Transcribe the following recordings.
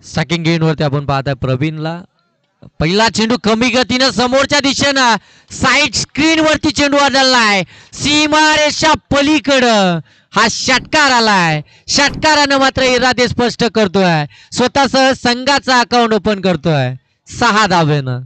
Second गेंद वरती आपण पाहताय प्रवीणला. पहिला चेंडू कमी गतीनं समोरच्या दिशेनं साईड स्क्रीन वरती चेंडू आदळलाय सीमारेषा पलीकडं. हा षटकार आलाय. षटकारानं मात्र इरादे स्पष्ट करतोय. स्वतःसह संघाचा अकाउंट ओपन करतोय 6 धावेनं.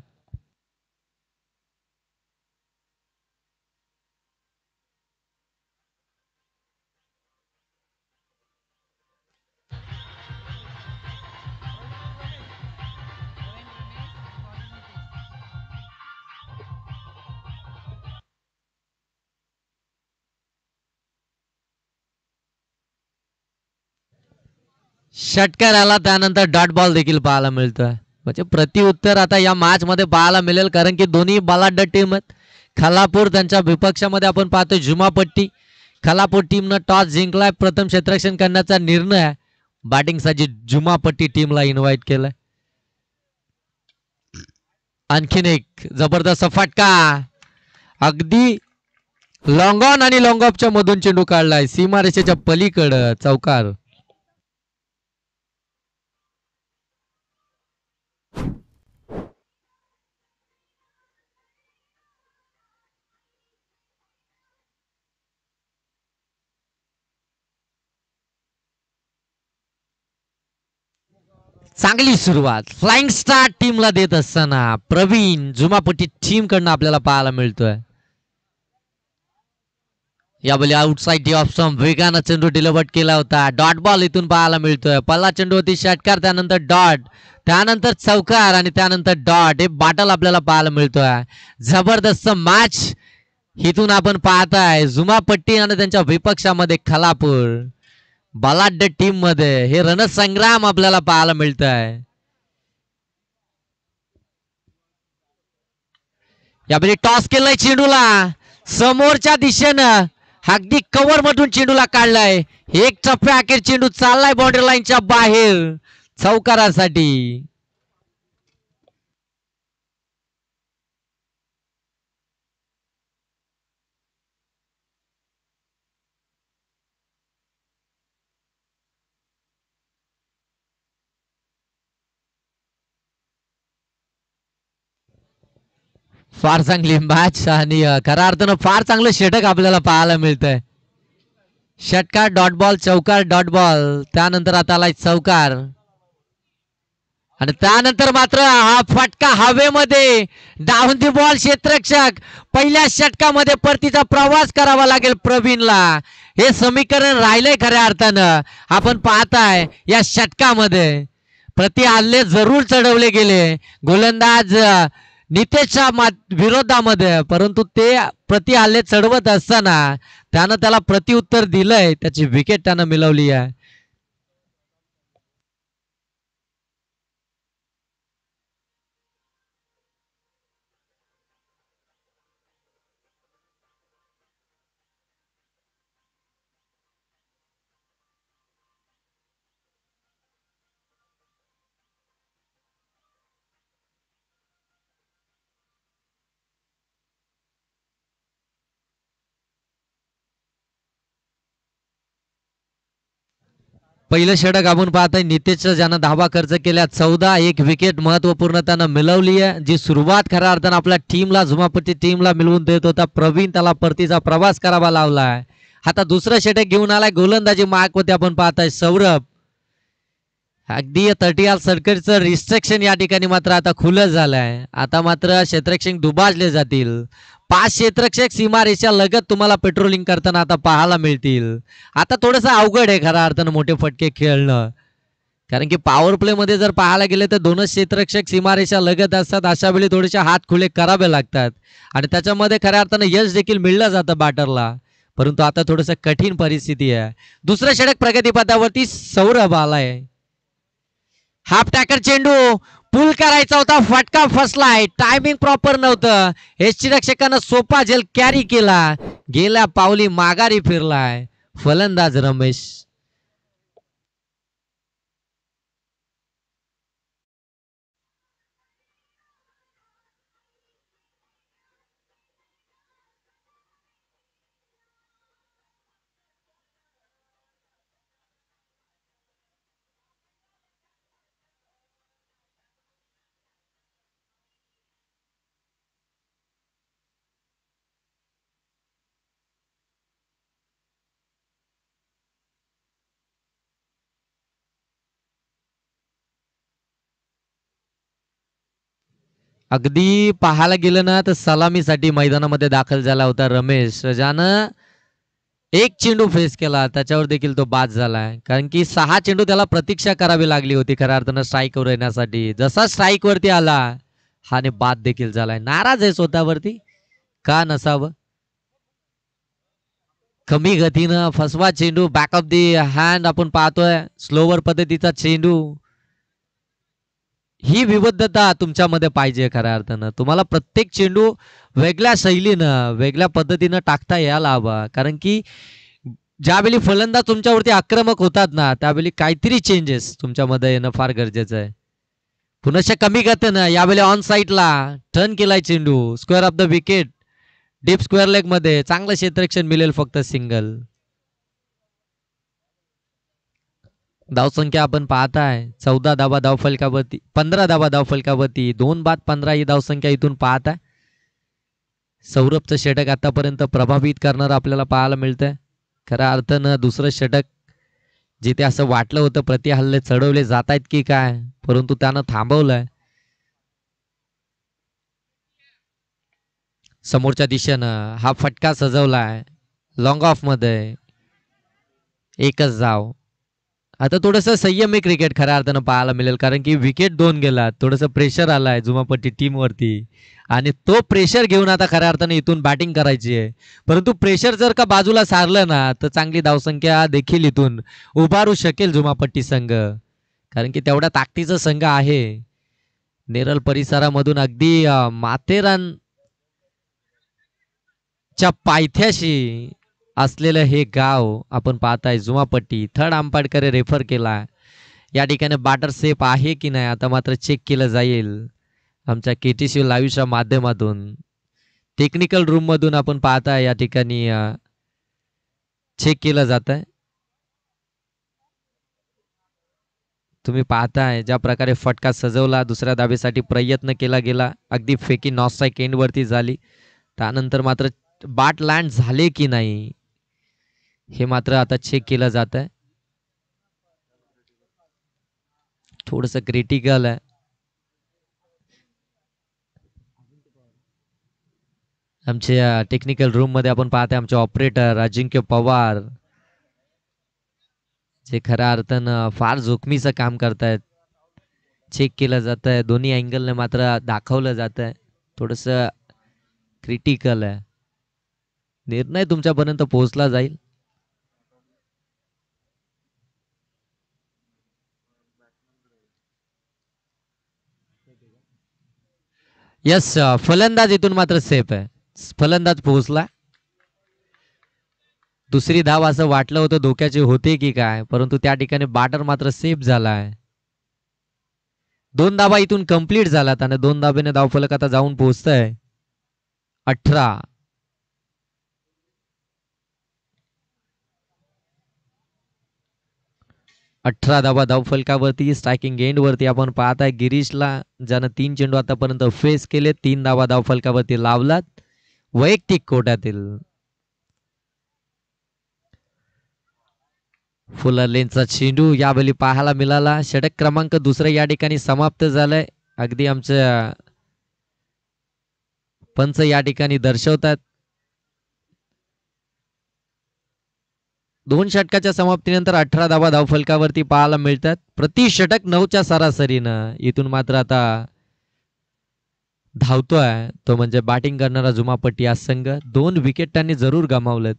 षटकार आला त्यानंतर डॉट बॉल देखील पाहायला मिळतोय. म्हणजे प्रतिउत्तर आता या मॅच मध्ये पाहायला मिळेल कारण की दोन्ही बलाढ्य टीम आहेत. खालापूर त्यांच्या विपक्षामध्ये आपण पाहतोय जुमापट्टी. खालापूर टीमनं टॉस जिंकलाय. प्रथम क्षेत्ररक्षण करण्याचा निर्णय बॅटिंगसाठी जुमापट्टी टीमला इन्व्हाइट केलाय. आणखीन एक जबरदस्त फटका अगदी लॉंग ऑन आणि लॉंग ऑफच्या मधून चेंडू काढलाय सीमारेषेच्या पलीकडं चौकार. चांगली सुरुवात फ्लाइंग स्टार टीमला देत असताना प्रवीण जुमापट्टी टीम कडनं आपल्याला पाहायला मिळतोय. यावेळी आउटसाइड डी ऑफ स्टंप वेगानं चेंडू डिलिव्हर्ड केला होता. डॉट बॉल इथून पाहायला मिळतोय. पहिला चेंडू होती षटकार त्यानंतर डॉट त्यानंतर चौकार आणि त्यानंतर डॉट. हे बॅटल आपल्याला पाहायला मिळतोय. जबरदस्त मॅच इथून आपण पाहताय. जुमापट्टी आणि त्यांच्या विपक्षामध्ये खालापूर बलाढ्य टीम मध्ये हे रणसंग्राम आपल्याला पाहायला मिळत आहे. यावेळी टॉस केलाय चेंडूला समोरच्या दिशेनं अगदी कव्हर मधून चेंडूला काढलाय. एक टप्प्या अखेर चेंडू चाललाय बाउंड्री लाईनच्या बाहेर चौकारासाठी. फार चांगली मॅच आणि खऱ्या अर्थानं फार चांगलं षटक आपल्याला पाहायला मिळतंय. षटकार डॉट बॉल चौकार डॉट बॉल त्यानंतर आता आलाय चौकार आणि त्यानंतर मात्र हा फटका हवेमध्ये डाऊन दी बॉल. क्षेत्ररक्षक पहिल्या षटकामध्ये परतीचा प्रवास करावा लागेल प्रवीणला. हे समीकरण राहिलंय खऱ्या अर्थानं. आपण पाहताय या षटकामध्ये प्रति हल्ले जरूर चढवले गेले गोलंदाज नितेशच्या विरोधामध्ये परंतु ते प्रति हल्ले चढवत असताना त्यानं त्याला प्रतिउत्तर दिलंय. त्याची विकेट त्यानं मिळवली आहे. पहिलं षटक आपण पाहताय नितेशचं ज्यानं धावा खर्च केल्या 14 एक विकेट महत्वपूर्ण त्यानं मिळवली आहे. जी सुरुवात खऱ्या अर्थानं आपल्या टीमला जुमापट्टी टीमला मिळवून देत होता प्रवीण त्याला परतीचा प्रवास करावा लावलाय. आता दुसरं षटक घेऊन आलाय गोलंदाजी मार्कवरती आपण पाहताय सौरभ. अगदी 30 सर्कलचं रिस्ट्रिक्शन या ठिकाणी मात्र आता खुलं झालंय. आता मात्र क्षेत्ररक्षक दुभाजले जातील. 5 क्षेत्ररक्षक सीमारेषा लगत तुम्हाला पेट्रोलिंग करताना आता पाहायला मिळतील. आता थोडंसं अवघड आहे खऱ्या अर्थानं मोठे फटके खेळणं कारण की पॉवर प्ले मध्ये जर पाहायला गेले तर दोनच क्षेत्ररक्षक सीमारेषा लगत असतात. अशा वेळी थोडेसे हात खुले करावे लागतात आणि त्याच्यामध्ये खऱ्या अर्थानं यश देखील मिळलं जातं बॅटरला. परंतु आता थोडंसं कठीण परिस्थिती आहे. दुसरं षटक प्रगतीपथावरती सौरभ आलाय. हाफ टॅकर चेंडू पुल करायचा होता फटका फसलाय. टायमिंग प्रॉपर नव्हतं. यष्टीरक्षकानं सोपा झेल कॅरी केला. गेल्या पावली माघारी फिरलाय फलंदाज रमेश. अगदी पाहायला गेलं ना तर सलामीसाठी मैदानामध्ये दाखल झाला होता रमेश, ज्यानं एक चेंडू फेस केला, त्याच्यावर देखील तो बाद झालाय. कारण की 6 चेंडू त्याला प्रतीक्षा करावी लागली होती खऱ्या अर्थानं स्ट्राईकवर येण्यासाठी. जसा स्ट्राईक वरती आला हाने बाद देखील झालाय. नाराज आहे स्वतःवरती, का नसावं. कमी गतीनं फसवा चेंडू, बॅक ऑफ दी हँड आपण पाहतोय, स्लोवर पद्धतीचा चेंडू. ही विविधता तुमच्यामध्ये पाहिजे खऱ्या अर्थानं. तुम्हाला प्रत्येक चेंडू वेगळ्या शैलीनं वेगळ्या पद्धतीनं टाकता यायला हवा. कारण की ज्यावेळी फलंदाज तुमच्यावरती आक्रमक होतात ना, त्यावेळी काहीतरी चेंजेस तुमच्यामध्ये येणं फार गरजेचं आहे. पुनश्च कमी गतीनं यावेळी ऑन साईडला टर्न केलाय चेंडू, square of the wicket, deep square leg मध्ये चांगलं क्षेत्ररक्षण मिळेल, फक्त सिंगल. धावसंख्या आपण पाहताय 14 धावा धावफलकावरती, 15 धावा धावफलकावरती, 2 बाद 15 ही धावसंख्या इथून पाहताय. सौरभचं षटक आतापर्यंत प्रभावित करणार आपल्याला पाहायला मिळतंय. खऱ्या अर्थानं दुसरं षटक जिथे असं वाटलं होतं प्रति हल्ले चढवले जात आहेत की काय, परंतु त्यानं थांबवलंय. समोरच्या दिशेनं हा फटका सजवलाय लॉंग ऑफ मध्ये, एकच धाव. आता थोडंसं संयमी क्रिकेट खऱ्या अर्थानं पाहायला मिळेल, कारण की विकेट 2 गेला, थोडंसं प्रेशर आलाय जुमापट्टी टीमवरती आणि तो प्रेशर घेऊन आता खऱ्या अर्थाने इथून बॅटिंग करायची आहे. परंतु प्रेशर जर का बाजूला सारलं ना तर चांगली धावसंख्या देखील इथून उभारू शकेल जुमापट्टी संघ, कारण की तेवढ्या ताकदीचा संघ आहे. नेरळ परिसरामधून अगदी माथेरानच्या पायथ्याशी असलेलं हे गाव आपण पाहताय जुमापट्टी. थर्ड अंपायरकडे रेफर केला. या ठिकाणी बॅटर सेफ आहे की नाही आता मात्र चेक केलं जाईल आमच्या केटीसी लाईव्हच्या माध्यमातून. टेक्निकल रूम मधून आपण पाहताय या ठिकाणी चेक केलं जात आहे. तुम्ही पाहताय ज्या प्रकारे फटका सजवला, दुसऱ्या धाबेसाठी प्रयत्न केला गेला, अगदी फेकी नॉस स्ट्राईक एंड वरती झाली. त्यानंतर मात्र बाट लँड झाले की नाही हे मात्र आता चेक केलं जात आहे. थोडस क्रिटिकल आहे. आमच्या टेक्निकल रूम मध्ये आपण पाहताय आमचे ऑपरेटर अजिंक्य पवार, जे खऱ्या अर्थानं फार जोखमीचं काम करतायत. चेक केलं जात आहे, दोन्ही अँगलने मात्र दाखवलं जात आहे. थोडस क्रिटिकल आहे. निर्णय तुमच्यापर्यंत पोहोचला जाईल. यस, फलंदाज इथून मात्र सेफ आहे. फलंदाज पोहोचला. दुसरी धाव असं वाटलं होतं धोक्याची होते की काय, परंतु त्या ठिकाणी बॅटर मात्र सेफ झालाय. 2 धावा इथून कंप्लीट झाल्यात आणि 2 धाबेने धावफलक आता जाऊन पोहोचतंय 18. 18 धावा धावफलकावरती. स्ट्रायकिंग एंड वरती आपण पाहताय गिरीशला, ज्यानं 3 चेंडू आतापर्यंत फेस केले, 3 धावा धावफलकावरती लावलात वैयक्तिक कोट्यातील. फुलर लेनचा चेंडू यावेळी पाहायला मिळाला. षटक क्रमांक दुसरं या ठिकाणी समाप्त झालंय. अगदी आमच्या पंच या ठिकाणी दर्शवतात. 2 षटकाच्या समाप्तीनंतर 18 धावा धावफलकावरती पाहायला मिळतात. प्रति षटक 9च्या सरासरीनं. इथून मात्र आता धावतोय तो म्हणजे बॅटिंग करणारा जुमापट्टी हा संघ. 2 विकेट त्यांनी जरूर गमावलेत.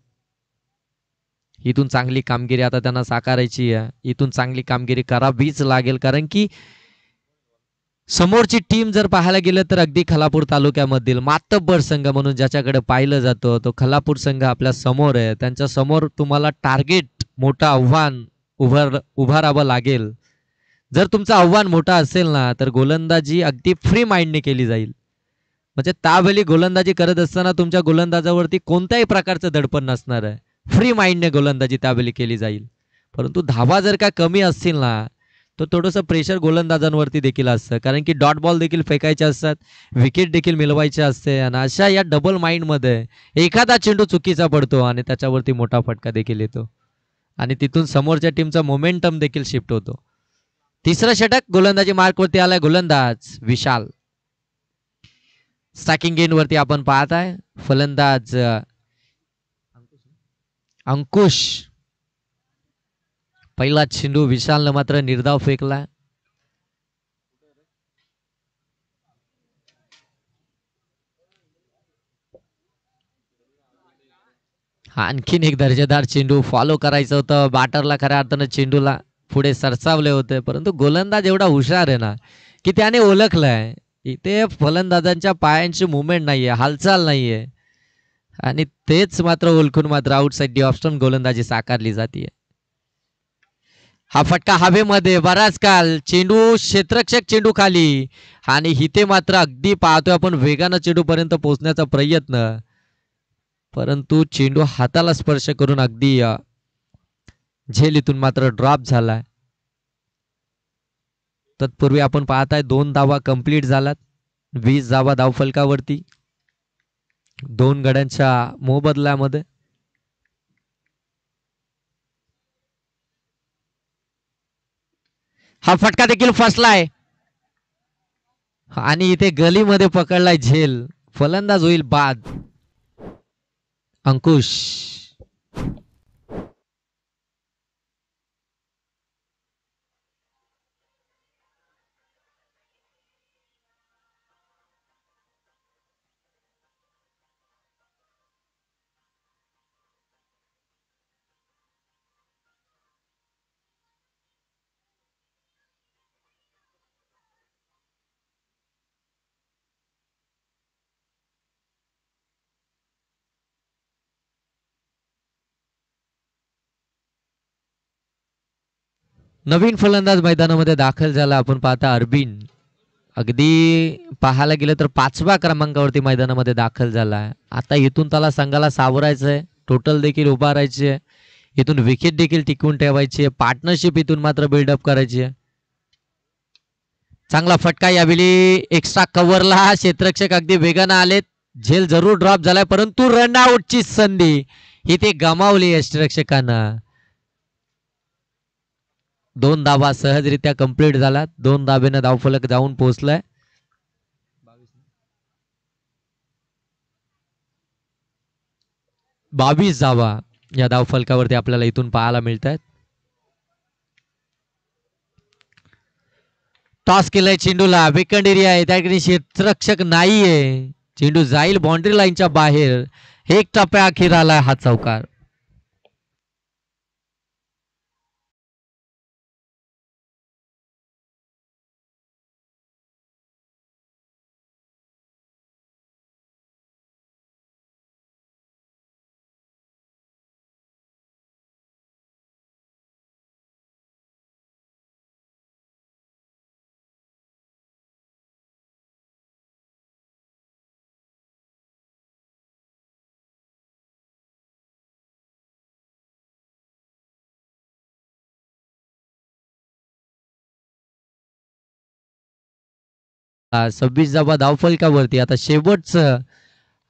इथून चांगली कामगिरी आता त्यांना साकारायची आहे. इथून चांगली कामगिरी करावीच लागेल, कारण की समोरची टीम जर पाहायला गेलं तर अगदी खालापूर तालुक्यामधील मातब्बर संघ म्हणून ज्याच्याकडे पाहिलं जातं तो खालापूर संघ आपल्या समोर आहे. त्यांच्या समोर तुम्हाला टार्गेट मोठं आव्हान उभारावं लागेल. जर तुमचं आव्हान मोठं असेल ना तर गोलंदाजी अगदी फ्री माइंडने केली जाईल. म्हणजे त्यावेळी गोलंदाजी करत असताना तुमच्या गोलंदाजावरती कोणत्याही प्रकारचं दडपण नसणार आहे. फ्री माइंडने गोलंदाजी त्यावेळी केली जाईल. परंतु धावा जर का कमी असतील ना तर थोडंसं प्रेशर गोलंदाजांवरती देखील असतं, कारण की डॉट बॉल देखील फेकायचे असतात, विकेट देखील मिळवायचे असते. आणि अशा या डबल माइंडमध्ये एखादा चेंडू चुकीचा पडतो आणि त्याच्यावरती मोठा फटका देखील येतो आणि तिथून समोरच्या टीमचा मोमेंटम देखील शिफ्ट होतो. तिसरं षटक गोलंदाजी मार्कवरती आलाय गोलंदाज विशाल. स्टॅकिंग गेन वरती आपण पाहत आहे फलंदाज अंकुश. पहिला चेंडू विशालनं मात्र निर्धाव फेकला. आणखीन एक दर्जेदार चेंडू फॉलो करायचं होतं बॅटरला, खऱ्या अर्थानं चेंडूला पुढे सरसावले होते, परंतु गोलंदाज एवढा हुशार आहे ना की त्याने ओळखलंय इथे फलंदाजांच्या पायांची मुवमेंट नाहीये, हालचाल नाहीये, आणि तेच मात्र ओळखून मात्र आउटसाइड दी ऑप्शन गोलंदाजी साकारली जाते. हा फटका हवेमध्ये बराच काल, चेंडू क्षेत्ररक्षक चेंडू खाली, आणि इथे मात्र अगदी पाहतोय आपण वेगानं चेंडू पर्यंत पोहोचण्याचा प्रयत्न, परंतु चेंडू हाताला स्पर्श करून अगदी झेलीतून मात्र ड्रॉप झालाय. तत्पूर्वी आपण पाहताय 2 धावा कंप्लीट झालात, 20 धावा धावफलकावरती 2 गड्यांच्या मोबदल्यामध्ये. हा फटका देखील फसलाय आणि इथे गलीमध्ये पकडलाय झेल, फलंदाज होईल बाद. अंकुश नवीन फलंदाज मैदानामध्ये दाखल झाला. आपण पाहता अरबिन अगदी पाहायला गेलं तर 5व्या क्रमांकावरती मैदानामध्ये दाखल झाला. आता इथून त्याला संघाला सावरायचंय, टोटल देखील उभारायची आहे, इथून विकेट देखील टिकवून ठेवायची आहे, पार्टनरशिप इथून मात्र बिल्डअप करायची आहे. चांगला फटका यावेळी एक्स्ट्रा कव्हरला, क्षेत्ररक्षक अगदी वेगानं आलेत, झेल जरूर ड्रॉप झालाय, परंतु रनआउटची संधी इथे गमावली यष्टिरक्षकांना. 2 धावा सहजरित्या कंप्लीट झाला, 2 धावेनं धावफलक जाऊन पोहोचलाय. 22 धावा या धावफलकावरती आपल्याला इथून पाहायला मिळत आहेत. टॉस केलाय चेंडूला, विकेट एरिया आहे, त्या ठिकाणी क्षेत्ररक्षक नाहीये, चेंडू जाईल बाउंड्री लाईनच्या बाहेर. एक टप्प्या अखेर आलाय हा चौकार. सव्वीस धावा धावफलकावरती. आता शेवटचं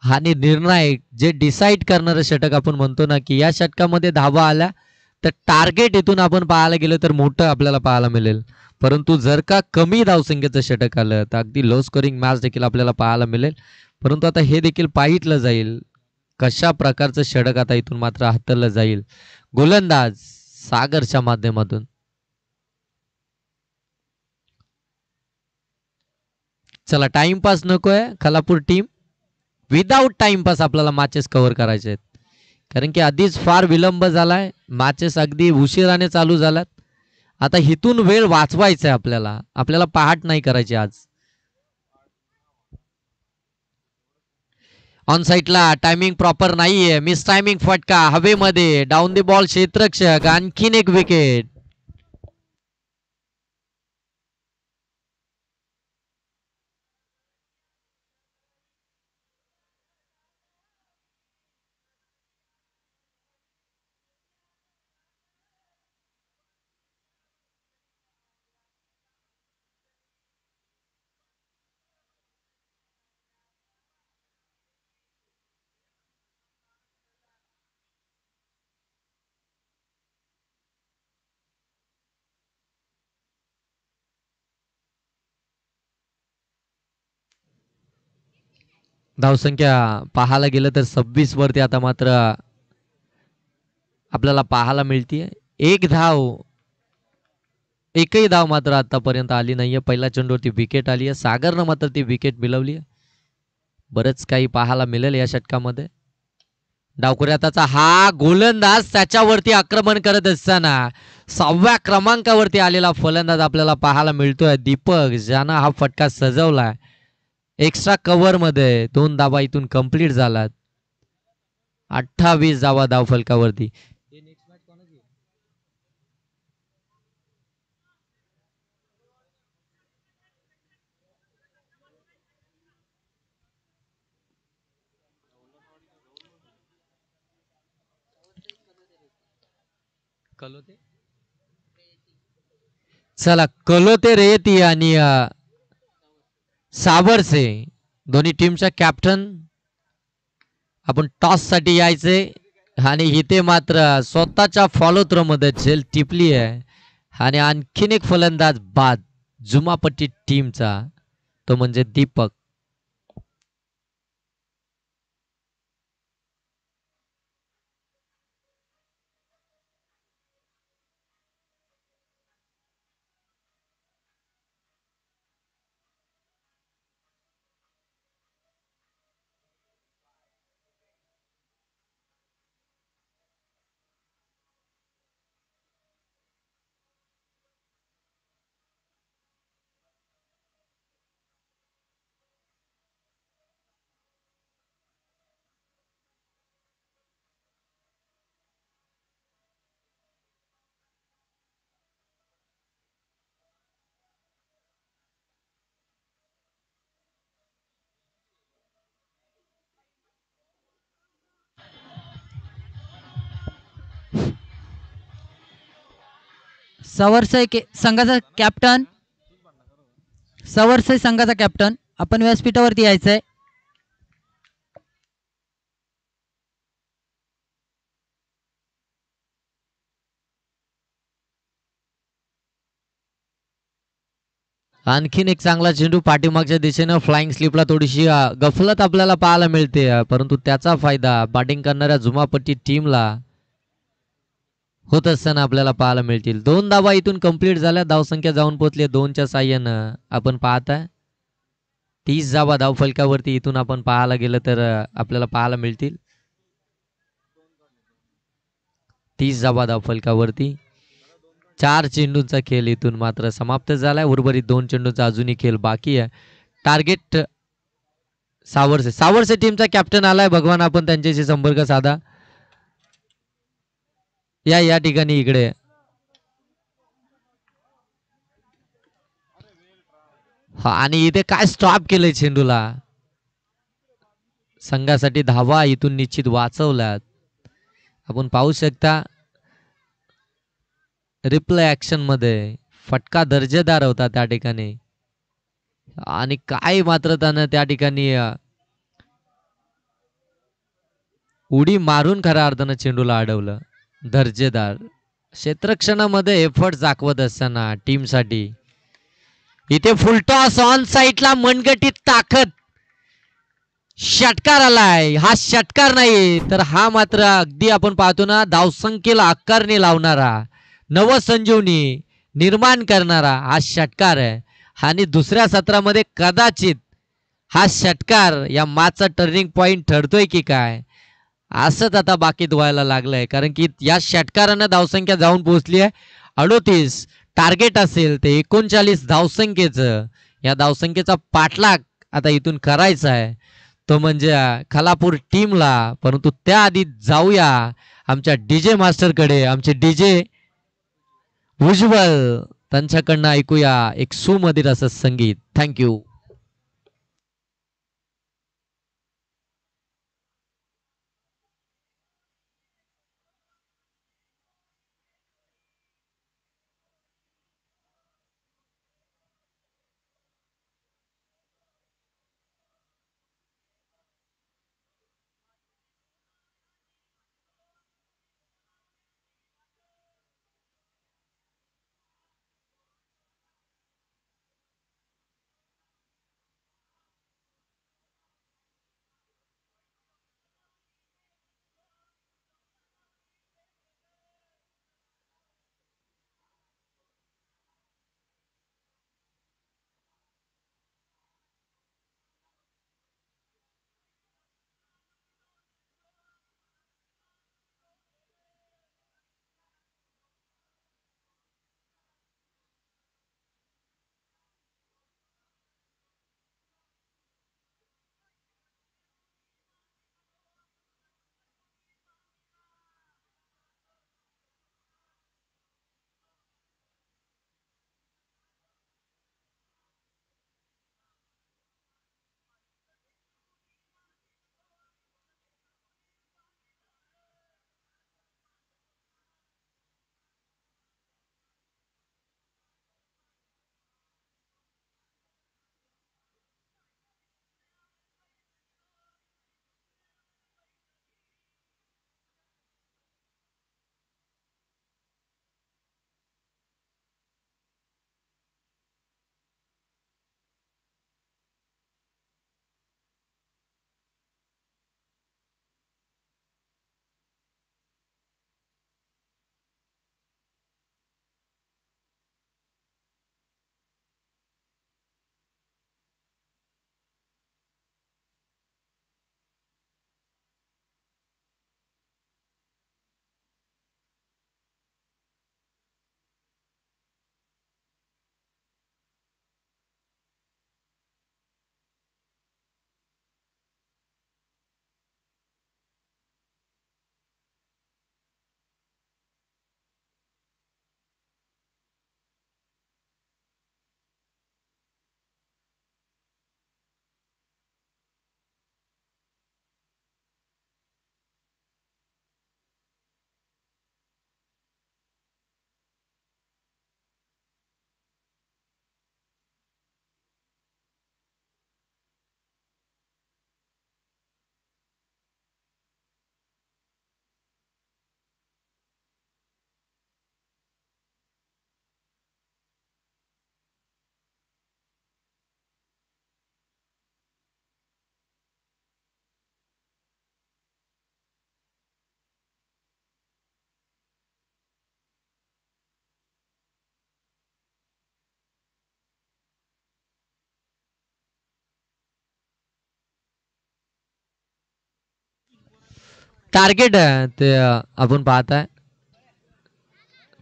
आणि निर्णायक जे डिसाईड करणारं षटक आपण म्हणतो ना की या षटकामध्ये धावा आल्या तर टार्गेट इथून आपण पाहायला गेलं तर मोठं आपल्याला पाहायला मिळेल, परंतु जर का कमी धावसंख्येचं षटक आलं तर अगदी लो स्कोरिंग मॅच देखील आपल्याला पाहायला मिळेल. परंतु आता हे देखील पाहितलं जाईल कशा प्रकारचं षटक आता इथून मात्र हाताळलं जाईल. गोलंदाज सागरच्या माध्यमातून. चला, टाइमपास नकोय खालापूर टीम, विदाऊट टाइमपास आपल्याला मॅचेस कव्हर करायचे आहेत, कारण की आधीच फार विलंब झालाय, मॅचेस अगदी उशिराने चालू झाल्यात. आता हिथून वेळ वाचवायचा आहे आपल्याला, आपल्याला पहाट नाही करायची आज. ऑन साईडला टायमिंग प्रॉपर नाहीये, मिस टायमिंग फटका हवेमध्ये, डाऊन द बॉल क्षेत्ररक्षक, आणखीन एक विकेट. धावसंख्या पाहायला गेलं तर 26 वरती आता मात्र आपल्याला पाहायला मिळते. एक धाव, एकही धाव मात्र आतापर्यंत आली नाहीये. पहिल्या चेंडूवरती विकेट आली आहे. सागरनं मात्र ती विकेट मिळवली आहे. बरंच काही पाहायला मिळेल या षटकामध्ये. डावखुऱ्याचा हा गोलंदाज त्याच्यावरती आक्रमण करत असताना 6व्या क्रमांकावरती आलेला फलंदाज आपल्याला पाहायला मिळतोय दीपक, ज्यानं हा फटका सजवलाय. एक्स्ट्रा कव्हर मध्ये 2 धावा इथून कंप्लीट झालात. 28 धावा धावफलकावरती. चला कलोते रेती आणि साबरसे दोन्ही टीमच्या कॅप्टन आपण टॉस साठी यायचे आणि इथे मात्र स्वतःच्या फॉलो थ्रो मध्ये झेल टिपली आहे आणि आणखीन एक फलंदाज बाद जुमापट्टी टीमचा, तो म्हणजे दीपक. सवरसाई संघाचा कॅप्टन, सवरसाई संघाचा कॅप्टन आपण व्यासपीठावरती यायचंय. आणखीन एक चांगला चेंडू पाठीमागच्या दिशेनं फ्लाइंग स्लिपला थोडीशी गफलत आपल्याला पाहायला मिळते, परंतु त्याचा फायदा बॅटिंग करणाऱ्या जुमापट्टी टीमला होत असताना आपल्याला पाहायला मिळतील. 2 धावा इथून कंप्लीट झाल्या. धावसंख्या जाऊन पोहोचली 2च्या साह्यानं. आपण पाहताय 30 धावा धावफलकावरती इथून आपण पाहायला गेलं तर आपल्याला पाहायला मिळतील. 30 धावा धावफलकावरती. 4 चेंडूंचा खेळ इथून मात्र समाप्त झालाय. उर्वरित 2 चेंडूंचा अजूनही खेळ बाकी आहे. टार्गेट सावरसे, सावरसे टीमचा कॅप्टन आलाय. भगवान आपण त्यांच्याशी संपर्क साधा. या ठिकाणी इकडे. हा, आणि इथे काय स्टॉप केलंय चेंडूला. संघासाठी धावा इथून निश्चित वाचवल्यात. आपण पाहू शकता रिप्ले ऍक्शन मध्ये फटका दर्जेदार होता त्या ठिकाणी, आणि काय मात्र त्यानं त्या ठिकाणी उडी मारून खऱ्या अर्थानं चेंडूला अडवलं. दर्जेदार क्षेत्रक्षणामध्ये एफर्ट दाखवत असताना टीमसाठी इथे फुलटॉस ऑन साईडला मनगटीत ताकद. षटकार आलाय. हा षटकार नाही तर हा मात्र अगदी आपण पाहतो ना धावसंख्येला आकारणी लावणारा, नवसंजीवनी निर्माण करणारा हा षटकार आहे. आणि दुसऱ्या सत्रामध्ये कदाचित हा षटकार या मॅचचा टर्निंग पॉइंट ठरतोय की काय असंच आता बाकीत व्हायला लागलंय. कारण की या षटकारानं धावसंख्या जाऊन पोहोचली आहे 38. टार्गेट असेल ते 39 धावसंख्येचं. या धावसंख्येचा पाठलाग आता इथून करायचा आहे, तो म्हणजे खालापूर टीमला. परंतु त्याआधी जाऊया आमच्या डीजे मास्टरकडे. आमचे डीजे उज्ज्वल, त्यांच्याकडनं ऐकूया एक सुमधुर असं संगीत. थँक्यू. टार्गेट ते आपण पाहताय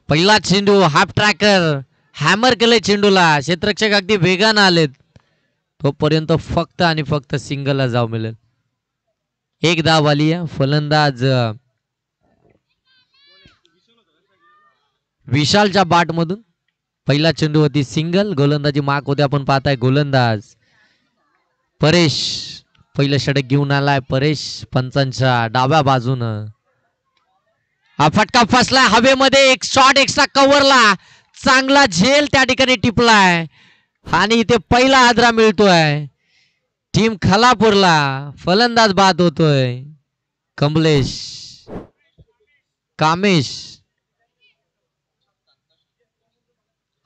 पहिला चेंडू हाफ ट्रॅकर हॅमर केले चेंडूला क्षेत्ररक्षक अगदी वेगानं आलेत तोपर्यंत फक्त आणि फक्त सिंगलला जाऊ मिळेल एक धाव आली आहे फलंदाज विशालच्या बाट मधून पहिला चेंडू होती सिंगल गोलंदाजी मार्क होते आपण पाहताय गोलंदाज परेश पहिलं षटक घेऊन आलाय परेश पंचांच्या डाव्या बाजूनं हा फटका फसलाय हवेमध्ये एक शॉट एक्स्ट्रा कव्हरला चांगला झेल त्या ठिकाणी टिपलाय आणि इथे पहिला हादरा मिळतोय टीम खालापूरला फलंदाज बाद होतोय कमलेश कामेश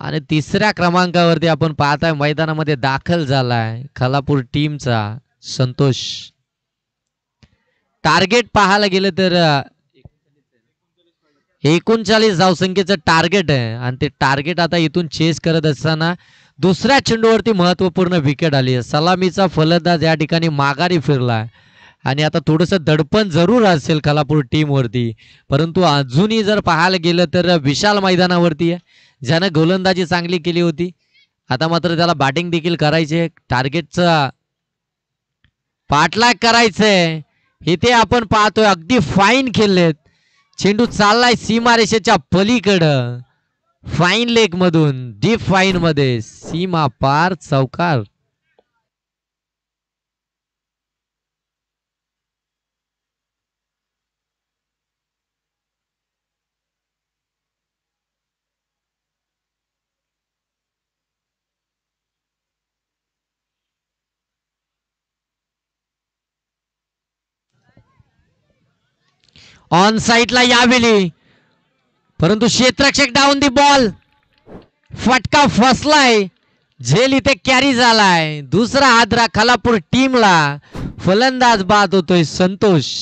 आणि तिसऱ्या क्रमांकावरती आपण पाहताय मैदानामध्ये दाखल झालाय खालापूर टीमचा संतोष टार्गेट पाहायला गेलं तर 39 धावसंख्येचं टार्गेट आहे आणि ते टार्गेट आता इथून चेस करत असताना दुसऱ्या चेंडूवरती महत्वपूर्ण विकेट आली आहे सलामीचा फलंदाज या ठिकाणी माघारी फिरला आणि आता थोडंसं दडपण जरूर असेल खालापूर टीम वरती परंतु अजूनही जर पाहायला गेलं तर विशाल मैदानावरती आहे ज्यानं गोलंदाजी चांगली केली होती आता मात्र त्याला बॅटिंग देखील करायचे टार्गेटचा पाठलाग करायचंय इथे आपण पाहतोय अगदी फाईन खेळलेत चेंडू चाललाय सीमारेषेच्या पलीकडं फाईन लेग मधून डीप फाईन मध्ये सीमा पार चौकार ऑन साइडला यावेळी परंतु क्षेत्ररक्षक डाऊन दी बॉल फटका फसलाय झेल इथे कॅरी झालाय दुसरा हादरा खालापूर टीमला फलंदाज बाद होतोय संतोष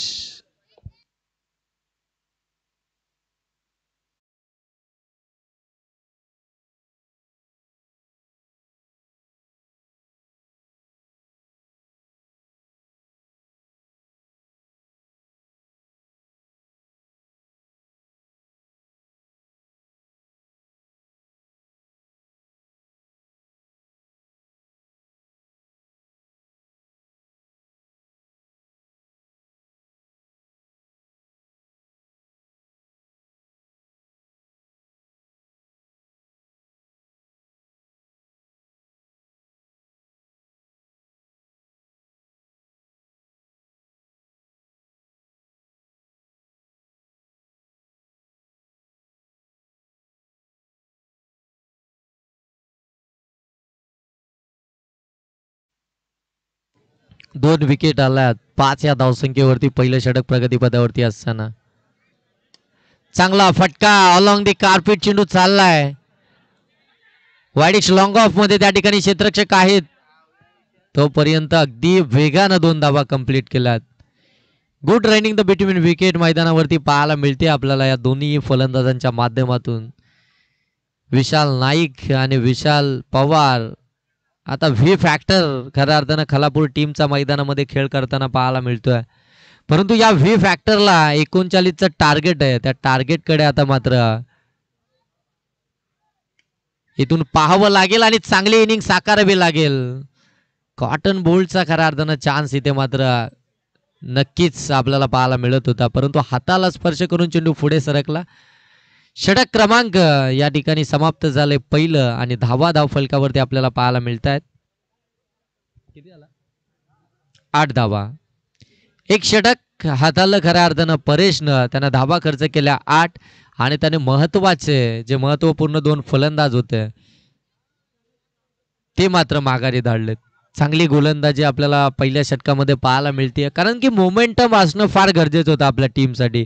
दोन विकेट आल्यात 5 या धावसंख्येवरती पहिलं षटक प्रगतीपदावरती असताना चांगला फटका अलॉंग दी कार्पेट चेंडू चाललाय वाईडिश लॉंग ऑफ मध्ये त्या ठिकाणी क्षेत्ररक्षक आहेत तोपर्यंत अगदी वेगानं 2 धावा कंप्लीट केल्यात good running the between wicket मैदानावरती पाहायला मिळते आपल्याला या दोन्ही फलंदाजांच्या माध्यमातून विशाल नाईक आणि विशाल पवार आता व्ही फॅक्टर खऱ्या अर्थानं खालापूर टीमचा मैदानामध्ये खेळ करताना पाहायला मिळतोय परंतु या व्ही फॅक्टरला 39चं टार्गेट आहे त्या टार्गेटकडे आता मात्र इथून पाहावं लागेल आणि चांगली इनिंग साकारावी लागेल कॉटन बोल्टचा खऱ्या अर्थानं चान्स इथे मात्र नक्कीच आपल्याला पाहायला मिळत होता परंतु हाताला स्पर्श करून चेंडू पुढे सरकला षटक क्रमांक या ठिकाणी समाप्त झाले पहिलं आणि 10वा धाव फलकावरती आपल्याला पाहायला मिळत आहेत किती आला 8 धावा एक षटक हाताला खऱ्या अर्थानं परेशनं त्यांना धावा खर्च केल्या 8 आणि त्याने महत्वाचे जे महत्वपूर्ण 2 फलंदाज होते ते मात्र माघारी धाडलेत चांगली गोलंदाजी आपल्याला पहिल्या षटकामध्ये पाहायला मिळते कारण की मोमेंटम असणं फार गरजेचं होतं आपल्या टीमसाठी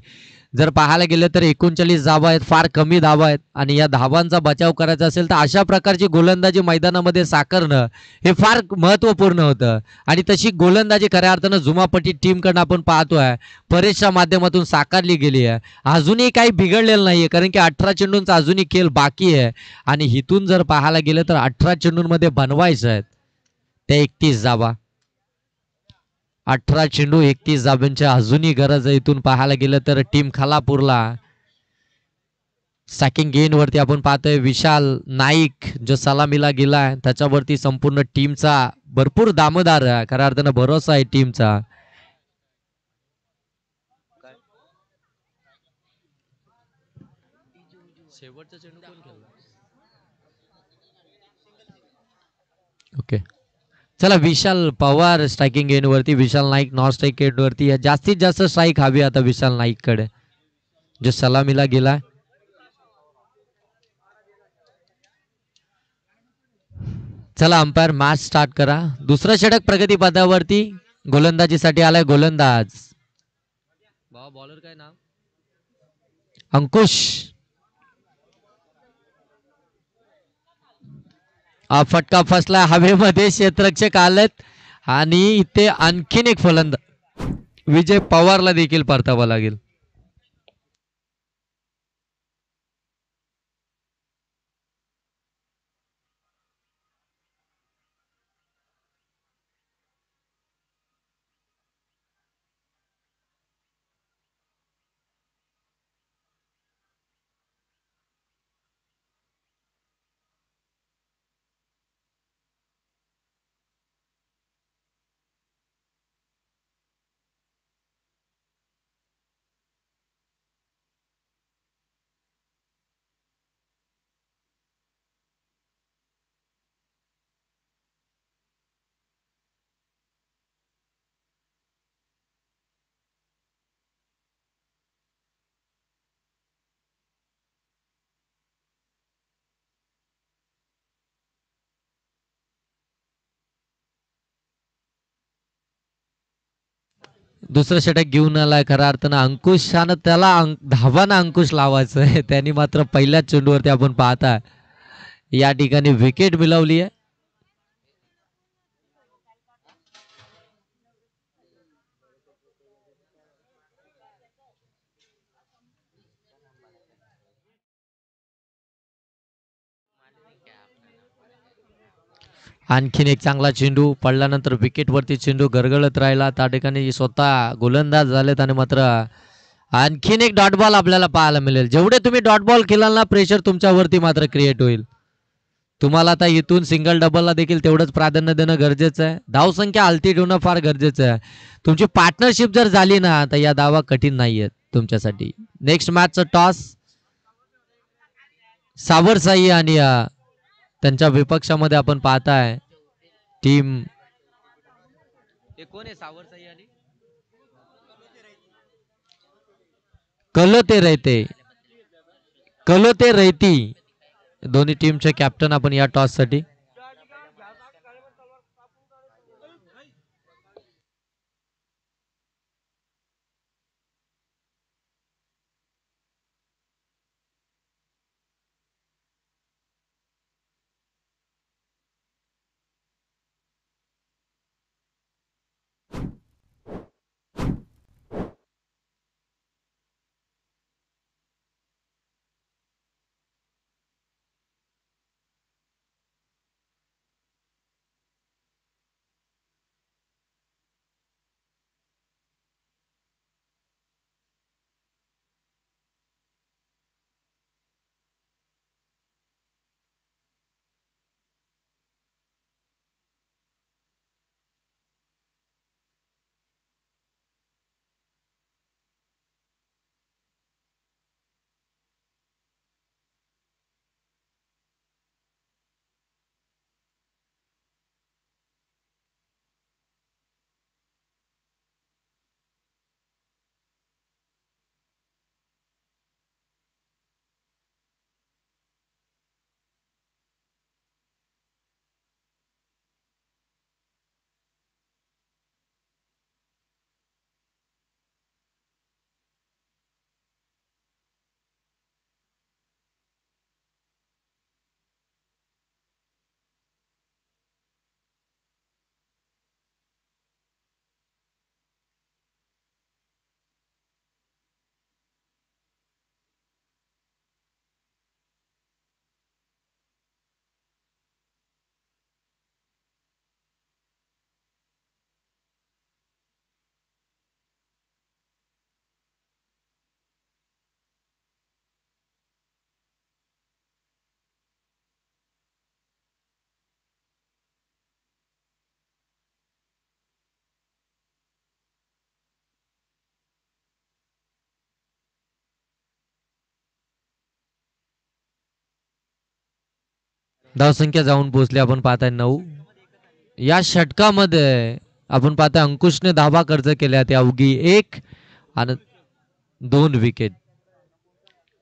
जर पाहायला गेलं तर 39 धावा आहेत फार कमी धावा आहेत आणि या धावांचा बचाव करायचा असेल तर अशा प्रकारची गोलंदाजी मैदानामध्ये साकारणं हे फार महत्वपूर्ण होतं आणि तशी गोलंदाजी खऱ्या अर्थानं जुमापट्टी टीमकडनं आपण पाहतोय परेशच्या माध्यमातून साकारली गेली आहे अजूनही काही बिघडलेलं नाहीये कारण की 18 चेंडूंचा अजूनही खेळ बाकी आहे आणि इथून जर पाहायला गेलं तर 18 चेंडूंमध्ये बनवायचं आहेत त्या 31 धावा 18 चेंडू 31 धाब्यांच्या अजूनही गरज आहे. इथून पाहायला गेलं तर टीम खालापूरला सॅकिंग गेन वरती आपण पाहतोय विशाल नाईक जो सलामीला गेलाय त्याच्यावरती संपूर्ण टीमचा भरपूर दामदार खऱ्या अर्थानं भरोसा आहे टीमचा. शेवटचा चेंडू कोण खेळला? ओके, चला विशाल पवार स्ट्रायकिंग एंड वरती, विशाल नाईक नॉन स्ट्राईक एंड वरती. जास्तीत जास्त स्ट्राईक हवी आता विशाल नाईक कडे जो सलामीला गेला. चला अंपायर मॅच स्टार्ट करा. दुसरं षटक प्रगती पदावरती गोलंदाजीसाठी आलाय गोलंदाज बॉलर काय नाव? अंकुश. हा फटका फसला हवेमध्ये, क्षेत्ररक्षक आलेत आणि इथे आणखीन एक फलंदाज विजय पवारला देखील परतावा लागेल. दुसरं षटक घेऊन आलाय खऱ्या अर्थानं अंकुशानं, त्याला धावानं अंकुश लावायचं आहे. त्यांनी मात्र पहिल्याच चेंडूवरती आपण पाहता या ठिकाणी विकेट मिळवली आहे. आणखीन एक चांगला चेंडू पडल्यानंतर विकेटवरती चेंडू गरगळत राहिला. त्या ठिकाणी स्वतः गोलंदाज झालेत आणि मात्र आणखीन एक डॉट बॉल आपल्याला पाहायला मिळेल. जेवढे तुम्ही डॉट बॉल खेळाल ना प्रेशर तुमच्यावरती मात्र क्रिएट होईल. तुम्हाला आता इथून सिंगल डबलला देखील तेवढंच प्राधान्य देणं गरजेचं आहे. धावसंख्या हलती ठेवणं फार गरजेचं आहे. तुमची पार्टनरशिप जर झाली ना तर या धावा कठीण नाहीयेत तुमच्यासाठी. नेक्स्ट मॅचचं टॉस सावरसाई आणि त्यांच्या विपक्षामध्ये आपण पाहताय टीम कोण आहे सावरसाई आणि कलोते रैती दोन्ही टीमचे कॅप्टन आपण या टॉस साठी. धावसंख्या जाऊन पोहोचली आपण पाहताय 9. या षटकामध्ये आपण पाहताय अंकुशने धावा खर्च केल्या त्या अवघी 1 आणि 2 विकेट.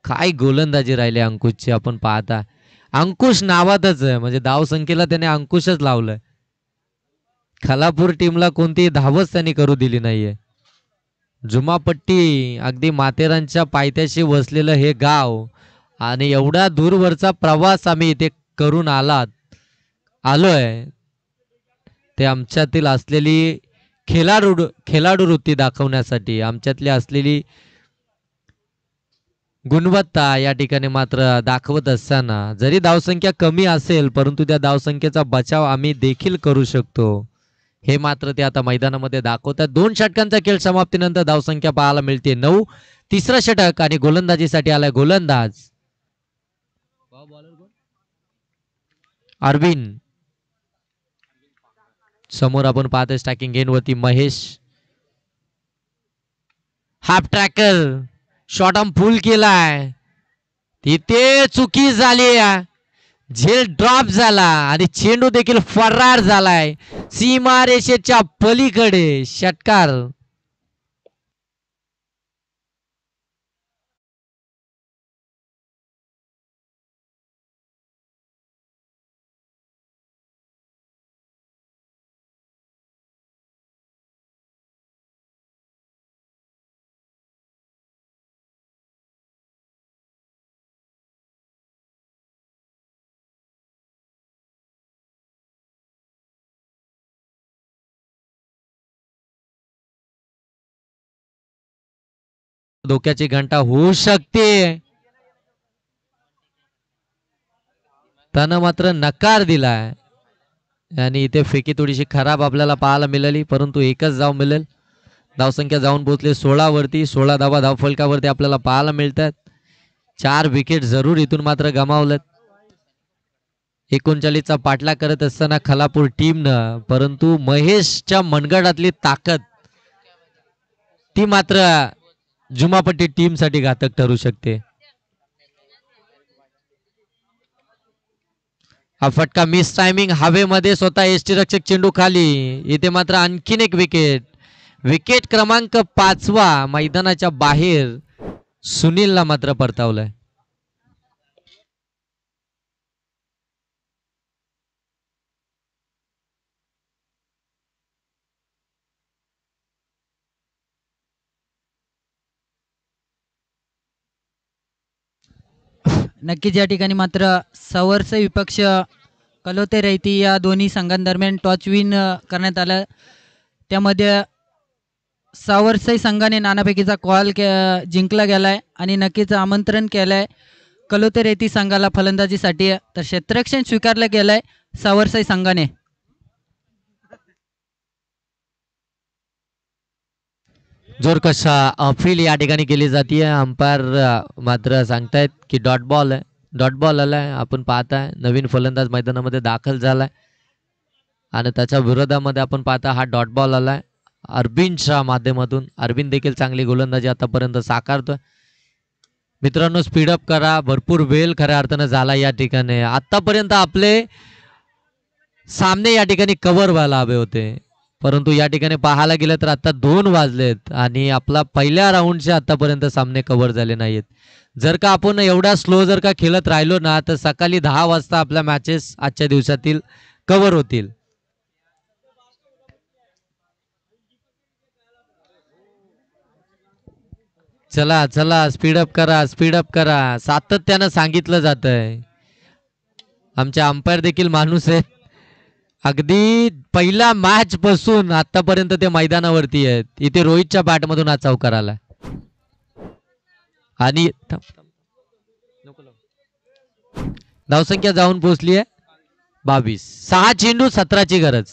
काय गोलंदाजी राहिली अंकुशची. आपण पाहता अंकुश नावातच आहे, म्हणजे धावसंख्येला त्याने अंकुशच लावलंय. खालापूर टीमला कोणतीही धावच त्यांनी करू दिली नाहीये. जुमापट्टी अगदी माथेरानच्या पायथ्याशी वसलेलं हे गाव आणि एवढा दूरवरचा प्रवास आम्ही इथे करून आलोय ते आमच्यातील असलेली खेळाडू वृत्ती दाखवण्यासाठी, आमच्यातली असलेली गुणवत्ता या ठिकाणी मात्र दाखवत असताना जरी धावसंख्या कमी असेल परंतु त्या धावसंख्येचा बचाव आम्ही देखील करू शकतो हे मात्र ते आता मैदानामध्ये दाखवतात. 2 षटकांचा खेळ समाप्तीनंतर धावसंख्या पाहायला मिळते 9. तिसरं षटक आणि गोलंदाजीसाठी आलाय गोलंदाज अरविंद. समोर आपण पाहतोय स्टॅकिंग गेन वरती Mahesh. Half tracker shot on फुल केलाय, तिथे चुकी झाली. झेल ड्रॉप झाला आणि चेंडू देखील फरार झालाय सीमा रेषेच्या पलीकडे. षटकार धोक्याची घंटा होऊ शकते. त्यानं मात्र नकार दिलाय आणि इथे फेकी थोडीशी खराब आपल्याला पाहायला मिळाली, परंतु एकच धाव मिळेल. धावसंख्या जाऊन पोहोचले 16 वरती. 16 धावा धावफलकावरती आपल्याला पाहायला मिळतात. 4 विकेट जरूर इथून मात्र गमावलेत. 39चा पाठलाग करत असताना खालापूर टीमनं, परंतु महेशच्या मनगटातली ताकद ती मात्र जुमापट्टी टीम साठी घातक ठरू शकते. हा फटका मिस टायमिंग हवेमध्ये, स्वतः एसटी रक्षक चेंडू खाली. इथे मात्र आणखीन एक विकेट. विकेट क्रमांक 5वा मैदानाच्या बाहेर सुनीलला मात्र परतावलंय. नक्कीच या ठिकाणी मात्र सवर्स विपक्ष कलोते रैती या दोन्ही संघांदरम्यान टॉच विन करण्यात आलं. त्यामध्ये सावरसाई संघाने नाणापैकीचा कॉल जिंकला गेलाय आणि नक्कीच आमंत्रण केलंय कलोते रेती संघाला फलंदाजीसाठी. तर क्षेत्ररक्षण स्वीकारलं गेलंय सावरसाई संघाने. जोर कशा अपील या ठिकाणी केली जाते. अंपायर मात्र सांगतायत की डॉट बॉल आहे. डॉट बॉल आलाय. आपण पाहताय नवीन फलंदाज मैदानामध्ये दाखल झालाय आणि त्याच्या विरोधामध्ये आपण पाहता हा डॉट बॉल आलाय अरविंदच्या माध्यमातून. अरविंद देखील चांगली गोलंदाजी आतापर्यंत साकारतोय. मित्रांनो स्पीडअप करा. भरपूर वेळ खऱ्या अर्थानं झाला या ठिकाणी. आतापर्यंत आपले सामने या ठिकाणी कव्हर व्हायला हवे होते, परंतु या ठिकाणी पाहायला गेलं तर आता 2 वाजलेत आणि आपला पहिल्या राऊंडचे आतापर्यंत सामने कव्हर झाले नाहीत. जर का आपण एवढा स्लो जर का खेळत राहिलो ना तर सकाळी 10 वाजता आपल्या मॅचेस आजच्या दिवसातील कव्हर होतील. चला चला स्पीडअप करा, स्पीडअप करा. सातत्यानं सांगितलं जातंय. आमचे अंपायर देखील माणूस आहेत. अगदी पहिला मॅच पासून आतापर्यंत ते मैदानावरती आहेत. इथे रोहितच्या बॅटमधून हा चौकार आला आणि धावसंख्या जाऊन पोहोचली आहे 22. 6 चेंडू 17ची गरज.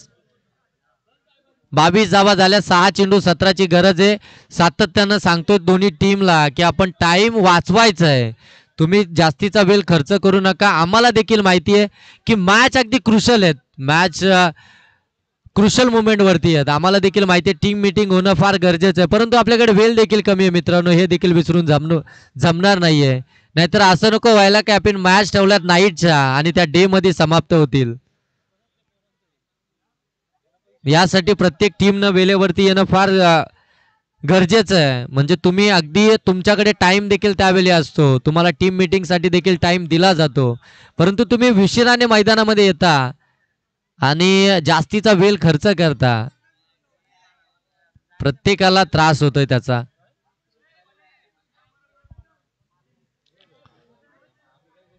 22 धावा झाल्या. 6 चेंडू 17ची गरज आहे. सातत्यानं सांगतो दोन्ही टीमला की आपण टाइम वाचवायचा आहे. तुम्ही जास्तीचा वेळ खर्च करू नका. आम्हाला देखील माहिती आहे की मॅच अगदी क्रुशल आहेत. मॅच क्रुशल मुवमेंट वरती आहेत. आम्हाला देखील माहिती आहे टीम मीटिंग होणं फार गरजेचं आहे, परंतु आपल्याकडे वेळ देखील कमी आहे मित्रांनो. हे देखील विसरून जमणार नाहीये. नाहीतर असं नको व्हायला की आपण मॅच ठेवल्यात नाईटच्या आणि त्या डे मध्ये समाप्त होतील. यासाठी प्रत्येक टीमनं वेळेवरती येणं फार गरजेचं आहे. म्हणजे तुम्ही अगदी तुमच्याकडे टाइम देखील त्यावेळी असतो, तुम्हाला टीम मीटिंग साठी देखील टाइम दिला जातो, परंतु तुम्ही उशिराने मैदानामध्ये येता आणि जास्तीचा वेळ खर्च करता. प्रत्येकाला त्रास होतोय त्याचा.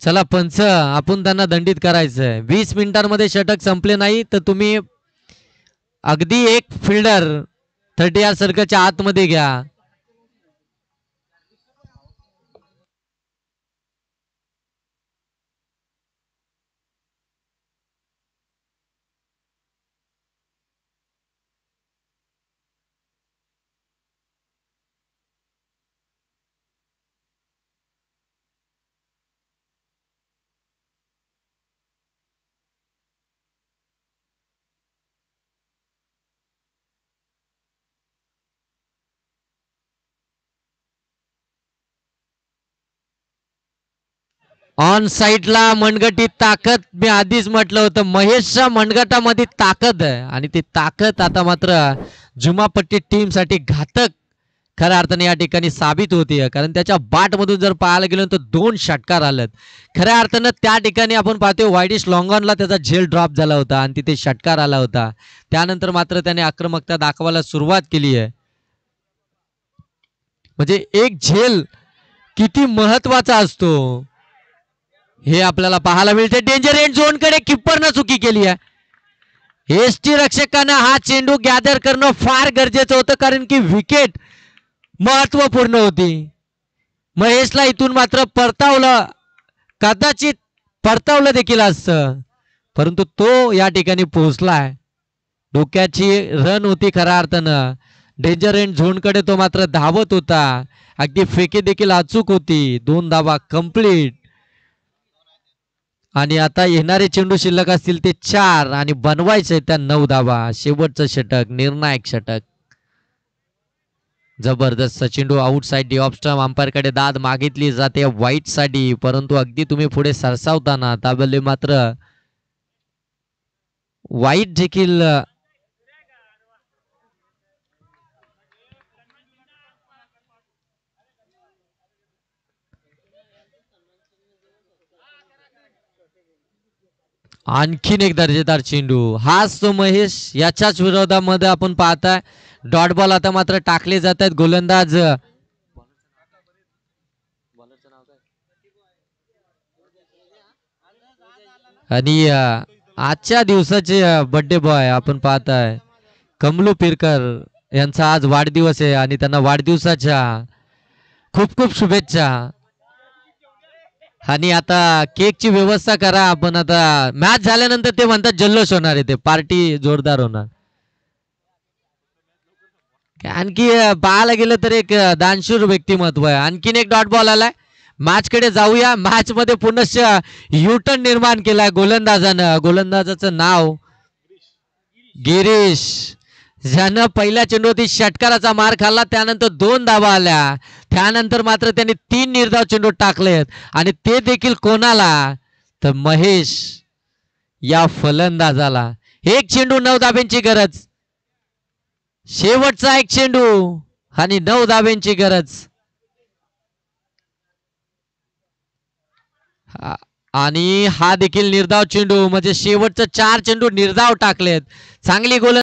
चला पंच, आपण त्यांना दंडित करायचंय. 20 मिनिटांमध्ये षटक संपले नाही तर तुम्ही अगदी एक फिल्डर 30 यार्ड सर्कलच्या आतमध्ये घ्या. ऑन साईडला मनगटीत ताकद. मी आधीच म्हटलं होतं महेशच्या मनगटामध्ये ताकद आहे आणि ती ताकद आता मात्र जुमापट्टी टीम साठी घातक खऱ्या अर्थाने या ठिकाणी साबित होतीये. कारण त्याच्या बाट मधून जर पाहायला गेलो तर 2 षटकार आलेत. खऱ्या अर्थानं त्या ठिकाणी आपण पाहतोय वाईडिश लॉंगॉनला त्याचा झेल ड्रॉप झाला होता आणि तिथे षटकार आला होता. त्यानंतर मात्र त्याने आक्रमकता दाखवायला सुरुवात केली आहे. म्हणजे एक झेल किती महत्वाचा असतो हे आपल्याला पाहायला मिळते. डेंजर एंड झोन कडे किप्परनं चुकी केली आहे. एसटी रक्षकांना हा चेंडू गॅदर करणं फार गरजेचं होतं कारण की विकेट महत्वपूर्ण होती. महेशला इथून मात्र परतावलं, कदाचित परतावलं देखील असतं, परंतु तो या ठिकाणी पोहोचलाय. डोक्याची रन होती खऱ्या अर्थानं. डेंजर एंड झोन कडे तो मात्र धावत होता. अगदी फेकी देखील अचूक होती. 2 धावा कंप्लीट आणि आता येणारे चेंडू शिल्लक असतील ते 4 आणि बनवायचे त्या 9 धावा. शेवटचं षटक, निर्णायक षटक. जबरदस्त चेंडू outside D off stump. Umpire कडे दाद मागितली जाते वाईट साठी, परंतु अगदी तुम्ही पुढे सरसावताना त्यावेळी मात्र वाईट देखील आणखीन एक दर्जेदार चेंडू. हाच तो महेश, याच्याच विरोधामध्ये आपण पाहताय डॉट बॉल आता मात्र टाकले जात आहेत. गोलंदाज आणि आजच्या दिवसाचे बर्थडे बॉय आपण पाहताय कमलू पिरकर यांचा आज वाढदिवस आहे आणि त्यांना वाढदिवसाच्या खूप खूप शुभेच्छा. आणि आता केकची व्यवस्था करा. आपण आता मॅच झाल्यानंतर ते म्हणतात जल्लोष होणार आहे, ते पार्टी जोरदार होणार. आणखी पाहायला गेलं तर एक दानशूर व्यक्तिमत्व आहे. आणखीन एक डॉट बॉल आलाय. मॅच कडे जाऊया. मॅच मध्ये पुनश्च युटर्न निर्माण केलाय गोलंदाजानं. गोलंदाजाचं नाव गिरीश, ज्यानं पहिल्या चेंडूवरती षटकाराचा मार खाल्ला. त्यानंतर 2 धावा आल्या. त्यानंतर मात्र त्यांनी 3 निर्धाव चेंडू टाकलेत आणि ते देखील कोणाला, तर महेश या फलंदाजाला. एक चेंडू 9 धाब्यांची गरज. शेवटचा एक चेंडू आणि 9 धाब्यांची गरज. आणि हा देखील निर्धाव चेंडू, म्हणजे शेवटचं 4 चेंडू निर्धाव टाकलेत. चांगली गोल